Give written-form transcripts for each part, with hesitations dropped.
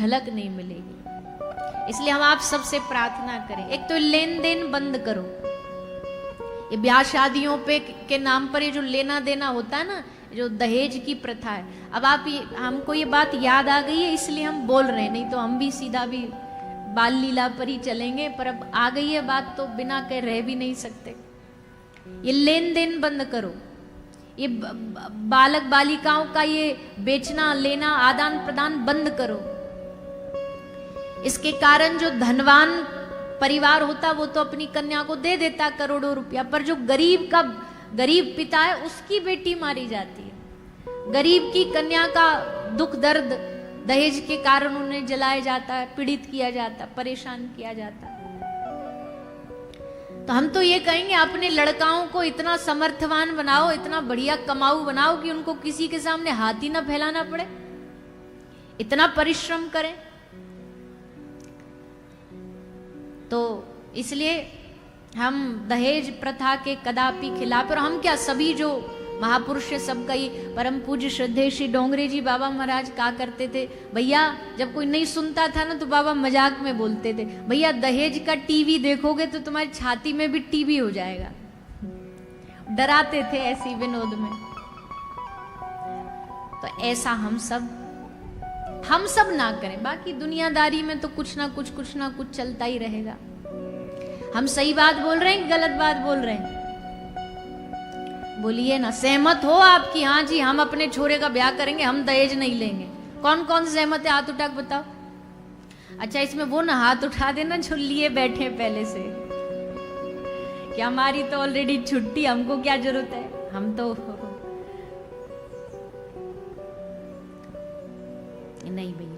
झलक नहीं मिलेगी। इसलिए हम आप सबसे प्रार्थना करें, एक तो लेन देन बंद करो। ये ब्याह शादियों पे के नाम पर ये जो लेना देना होता है ना, जो दहेज की प्रथा है, अब आप हमको ये बात याद आ गई है इसलिए हम बोल रहे हैं, नहीं तो हम भी सीधा भी बाल लीला पर ही चलेंगे, पर अब आ गई है बात तो बिना कह रह भी नहीं सकते। ये लेन देन बंद करो, ये बालक बालिकाओं का ये बेचना लेना आदान प्रदान बंद करो। इसके कारण जो धनवान परिवार होता वो तो अपनी कन्या को दे देता करोड़ों रुपया, पर जो गरीब पिता है उसकी बेटी मारी जाती है। गरीब की कन्या का दुख दर्द दहेज के कारण उन्हें जलाया जाता है, पीड़ित किया जाता, परेशान किया जाता। तो हम तो ये कहेंगे अपने लड़काओं को इतना समर्थवान बनाओ, इतना बढ़िया कमाऊ बनाओ कि उनको किसी के सामने हाथ ही ना फैलाना पड़े, इतना परिश्रम करें। तो इसलिए हम दहेज प्रथा के कदापि खिलाफ, और हम क्या सभी जो महापुरुष है सबका ही परम पूज्य श्रद्धेय श्री डोंगरे जी बाबा महाराज कहा करते थे, भैया जब कोई नहीं सुनता था ना तो बाबा मजाक में बोलते थे, भैया दहेज का टीवी देखोगे तो तुम्हारी छाती में भी टीवी हो जाएगा। डराते थे ऐसी विनोद में। तो ऐसा हम सब ना करें। बाकी दुनियादारी में तो कुछ ना कुछ चलता ही रहेगा। हम सही बात बोल रहे हैं, गलत बात बोल रहे हैं, बोलिए ना। सहमत हो आपकी? हाँ जी, हम अपने छोरे का ब्याह करेंगे, हम दहेज नहीं लेंगे। कौन कौन सहमत है? हाथ उठा के बताओ। अच्छा, इसमें वो ना हाथ उठा देना जो लिए बैठे पहले से, कि हमारी तो ऑलरेडी छुट्टी, हमको क्या जरूरत है, हम तो नहीं भैया।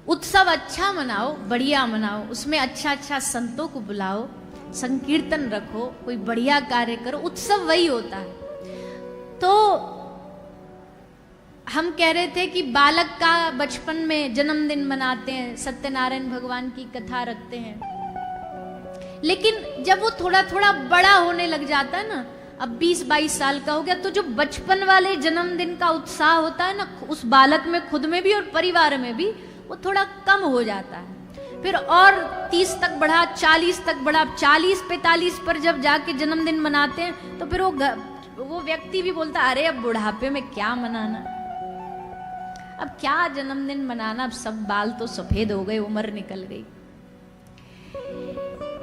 उत्सव अच्छा मनाओ, बढ़िया मनाओ, उसमें अच्छा संतों को बुलाओ, संकीर्तन रखो, कोई बढ़िया कार्य करो। उत्सव वही होता है। तो हम कह रहे थे कि बालक का बचपन में जन्मदिन मनाते हैं, सत्यनारायण भगवान की कथा रखते हैं, लेकिन जब वो थोड़ा थोड़ा बड़ा होने लग जाता है ना, अब 20-22 साल का हो गया, तो जो बचपन वाले जन्मदिन का उत्साह होता है ना, उस बालक में खुद में भी और परिवार में भी, वो थोड़ा कम हो जाता है। फिर और 30 तक बढ़ा, 40 तक बढ़ा, 40-45 पर जब जाके जन्मदिन मनाते हैं तो फिर वो व्यक्ति भी बोलता, अरे अब बुढ़ापे में क्या मनाना, अब क्या जन्मदिन मनाना, अब सब बाल तो सफेद हो गए, उम्र निकल गई।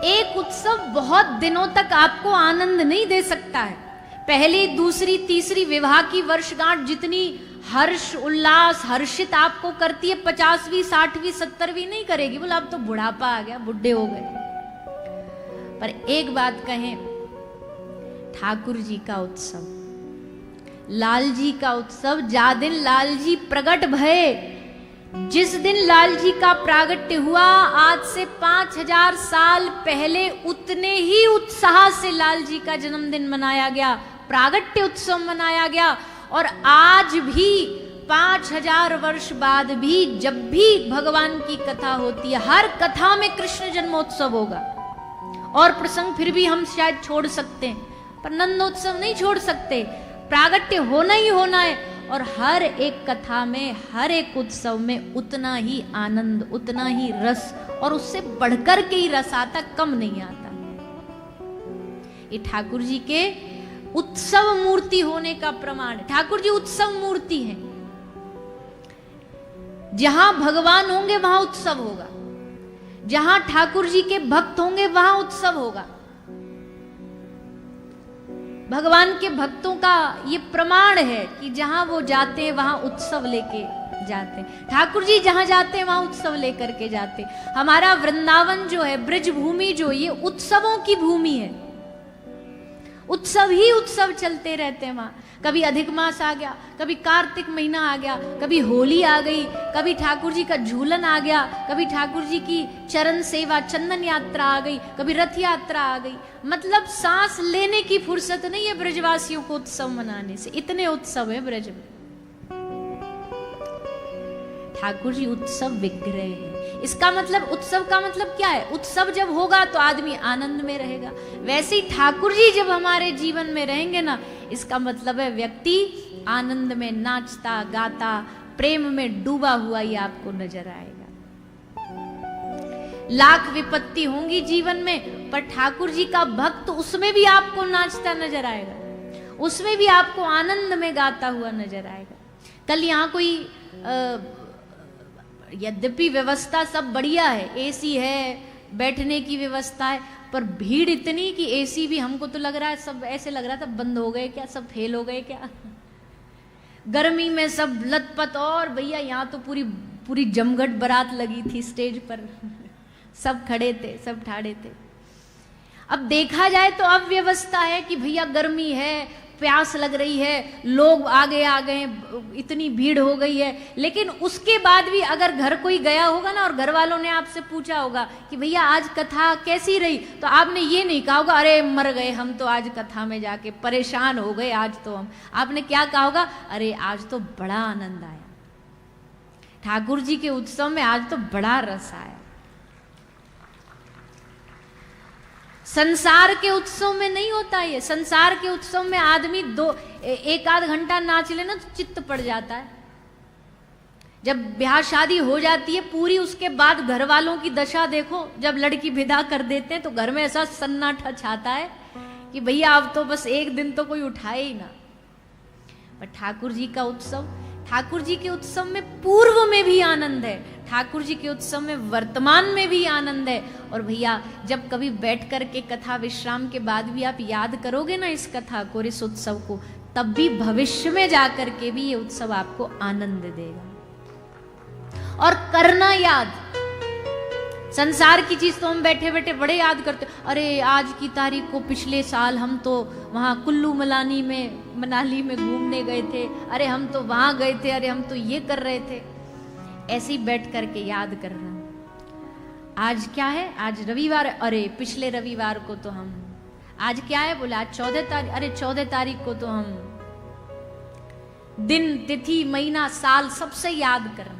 एक उत्सव बहुत दिनों तक आपको आनंद नहीं दे सकता है। पहली, दूसरी, तीसरी विवाह की वर्षगांठ जितनी हर्ष उल्लास हर्षित आपको करती है, 50वीं 60वीं 70वीं नहीं करेगी। बोला अब तो बुढ़ापा आ गया, बुढ़े हो गए। पर एक बात कहें, ठाकुर जी का उत्सव, लाल जी का उत्सव, जा दिन लाल जी प्रकट भये, जिस दिन लाल जी का प्रागट्य हुआ, आज से 5000 साल पहले उतने ही उत्साह से लाल जी का जन्मदिन मनाया गया, प्रागट्य उत्सव मनाया गया। और आज भी 5000 वर्ष बाद भी जब भी भगवान की कथा होती है, हर कथा में कृष्ण जन्मोत्सव होगा। और प्रसंग फिर भी हम शायद छोड़ सकते हैं, पर नंदोत्सव नहीं छोड़ सकते, प्रागट्य होना ही होना है। और हर एक कथा में, हर एक उत्सव में उतना ही आनंद, उतना ही रस, और उससे बढ़कर के ही रस आता, कम नहीं आता। ये ठाकुर जी के उत्सव मूर्ति होने का प्रमाण है। ठाकुर जी उत्सव मूर्ति है। जहां भगवान होंगे वहां उत्सव होगा, जहां ठाकुर जी के भक्त होंगे वहां उत्सव होगा। भगवान के भक्तों का ये प्रमाण है कि जहां वो जाते हैं वहां उत्सव लेके जाते हैं। ठाकुर जी जहां जाते हैं वहां उत्सव लेकर के जाते हैं। हमारा वृंदावन जो है, ब्रज भूमि जो, ये उत्सवों की भूमि है। उत्सव ही उत्सव चलते रहते हैं वहां। कभी अधिक मास आ गया, कभी कार्तिक महीना आ गया, कभी होली आ गई, कभी ठाकुर जी का झूलन आ गया, कभी ठाकुर जी की चरण सेवा चंदन यात्रा आ गई, कभी रथ यात्रा आ गई। मतलब सांस लेने की फुर्सत नहीं है ब्रजवासियों को उत्सव मनाने से, इतने उत्सव है ब्रज में। ठाकुर जी उत्सव विग्रह है। इसका मतलब, उत्सव का मतलब क्या है? उत्सव जब होगा तो आदमी आनंद में रहेगा। वैसे ही ठाकुर जी जब हमारे जीवन में रहेंगे ना, इसका मतलब है व्यक्ति आनंद में नाचता गाता प्रेम में डूबा हुआ ही आपको नजर आएगा। लाख विपत्ति होंगी जीवन में, पर ठाकुर जी का भक्त उसमें भी आपको नाचता नजर आएगा, उसमें भी आपको आनंद में गाता हुआ नजर आएगा। कल यहाँ कोई यद्यपि व्यवस्था सब बढ़िया है, एसी है, बैठने की व्यवस्था है, पर भीड़ इतनी कि एसी भी हमको तो लग रहा है सब ऐसे लग रहा था बंद हो गए क्या, सब फेल हो गए क्या। गर्मी में सब लथपथ, और भैया यहाँ तो पूरी पूरी जमघट बारात लगी थी स्टेज पर, सब खड़े थे, सब ठाड़े थे। अब देखा जाए तो अब व्यवस्था है कि भैया गर्मी है, प्यास लग रही है, लोग आगे आ गए, इतनी भीड़ हो गई है, लेकिन उसके बाद भी अगर घर कोई गया होगा ना और घर वालों ने आपसे पूछा होगा कि भैया आज कथा कैसी रही, तो आपने ये नहीं कहा होगा अरे मर गए हम तो आज कथा में जाके, परेशान हो गए आज तो हम। आपने क्या कहा होगा, अरे आज तो बड़ा आनंद आया, ठाकुर जी के उत्सव में आज तो बड़ा रस आया। संसार के उत्सव में नहीं होता ये। संसार के उत्सव में आदमी एक आध घंटा नाच लेना तो चित्त पड़ जाता है। जब ब्याह शादी हो जाती है पूरी, उसके बाद घर वालों की दशा देखो। जब लड़की विदा कर देते हैं तो घर में ऐसा सन्नाटा छाता है कि भैया अब तो बस एक दिन तो कोई उठाए ही ना। पर ठाकुर जी का उत्सव, ठाकुर जी के उत्सव में पूर्व में भी आनंद है, ठाकुर जी के उत्सव में वर्तमान में भी आनंद है। और भैया जब कभी बैठ कर के कथा विश्राम के बाद भी आप याद करोगे ना इस कथा को, इस उत्सव को, तब भी भविष्य में जाकर के भी ये उत्सव आपको आनंद देगा। और करना याद, संसार की चीज तो हम बैठे बैठे बड़े याद करते, अरे आज की तारीख को पिछले साल हम तो वहां कुल्लू मनाली में घूमने गए थे, अरे हम तो वहां गए थे, अरे हम तो ये कर रहे थे। ऐसे ही बैठ करके याद करना, आज क्या है, आज रविवार, अरे पिछले रविवार को तो हम, आज क्या है, बोले आज 14 तारीख, अरे 14 तारीख को तो हम, दिन तिथि महीना साल सबसे याद करना।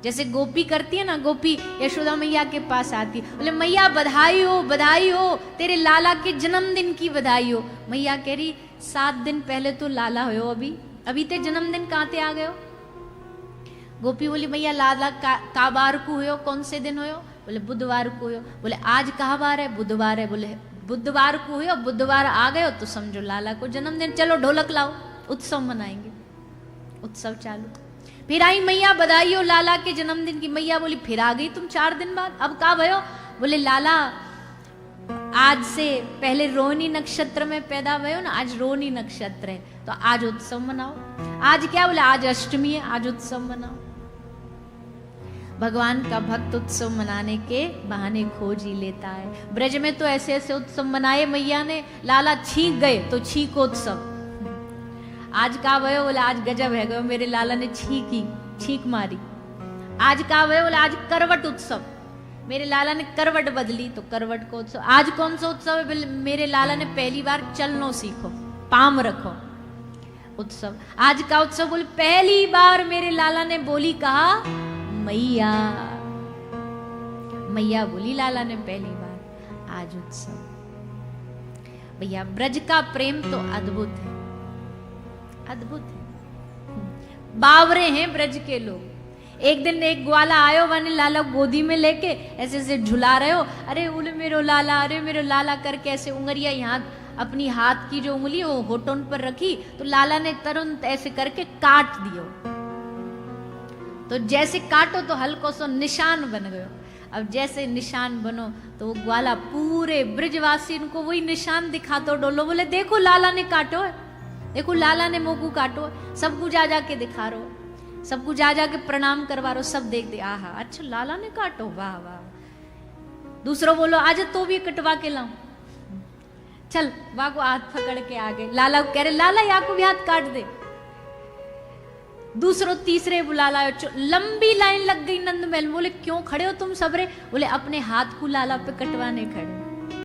जैसे गोपी करती है ना, गोपी यशोदा मैया के पास आती है, बोले मैया बधाई हो, तेरे लाला के जन्मदिन की बधाई हो। मैया कह रही 7 दिन पहले तो लाला हो, अभी ते जन्मदिन कहाँ ते आ गए हो। गोपी बोली मैया लाला का बार को हो, कौन से दिन हो। बोले बुधवार को हो। बोले आज कहा बार है, बुधवार है। बोले बुधवार को हो, बुधवार आ गए हो तो समझो लाला को जन्मदिन, चलो ढोलक लाओ, उत्सव मनाएंगे। उत्सव चालू। फिर आई मैया बधाई हो लाला के जन्मदिन की। मैया बोली फिर आ गई तुम 4 दिन बाद, अब कहा भयो। बोले लाला आज से पहले रोहिणी नक्षत्र में पैदा भयो ना, आज रोहिणी नक्षत्र है तो आज उत्सव मनाओ। आज क्या, बोले आज अष्टमी है, आज उत्सव मनाओ। भगवान का भक्त उत्सव मनाने के बहाने खोज ही लेता है। ब्रज में तो ऐसे ऐसे उत्सव मनाए मैया ने, लाला छींक गए तो छींकोत्सव। आज का भयो, बोले आज गजब है गयो, मेरे लाला ने छींक मारी। आज का भयो, बोले आज करवट उत्सव, मेरे लाला ने करवट बदली तो करवट को उत्सव। आज कौन सा उत्सव है, मेरे लाला ने पहली बार चलनो सीखो, पाम रखो, उत्सव। आज का उत्सव, बोले पहली बार मेरे लाला ने बोली कहा मैया, मैया बोली लाला ने पहली बार, आज उत्सव। भैया ब्रज का प्रेम तो अद्भुत है, अद्भुत है। बावरे हैं ब्रज के लोग। एक दिन एक ग्वाला आयो, वाने लाला गोदी में लेके ऐसे ऐसे झुला रहे हो, अरे उले मेरो लाला, अरे मेरो लाला करके ऐसे उंगलियां यहाँ अपनी हाथ की जो उंगली वो होठों पर रखी तो लाला ने तुरंत ऐसे करके काट दियो। तो जैसे काटो तो हल्को सो निशान बन गयो। अब जैसे निशान बनो तो वो ग्वाला पूरे ब्रजवासी को वही निशान दिखातो डोलो, बोले देखो लाला ने काटो है, देखो लाला ने मोकू काटो। सबको जा जाके दिखा रो, सबको जा जाके प्रणाम करवा रो, सब देख दे, आहा अच्छा लाला ने काटो, वाह वाह। दूसरों बोलो आज तो भी कटवा के लाऊं, चल वाह को हाथ पकड़ के आ गए। लाला कह रहे लाला या को भी हाथ काट दे। दूसरों तीसरे बुला लाओ, लंबी लाइन लग गई नंद महल। बोले क्यों खड़े हो तुम सबरे, बोले अपने हाथ को लाला पे कटवाने खड़े।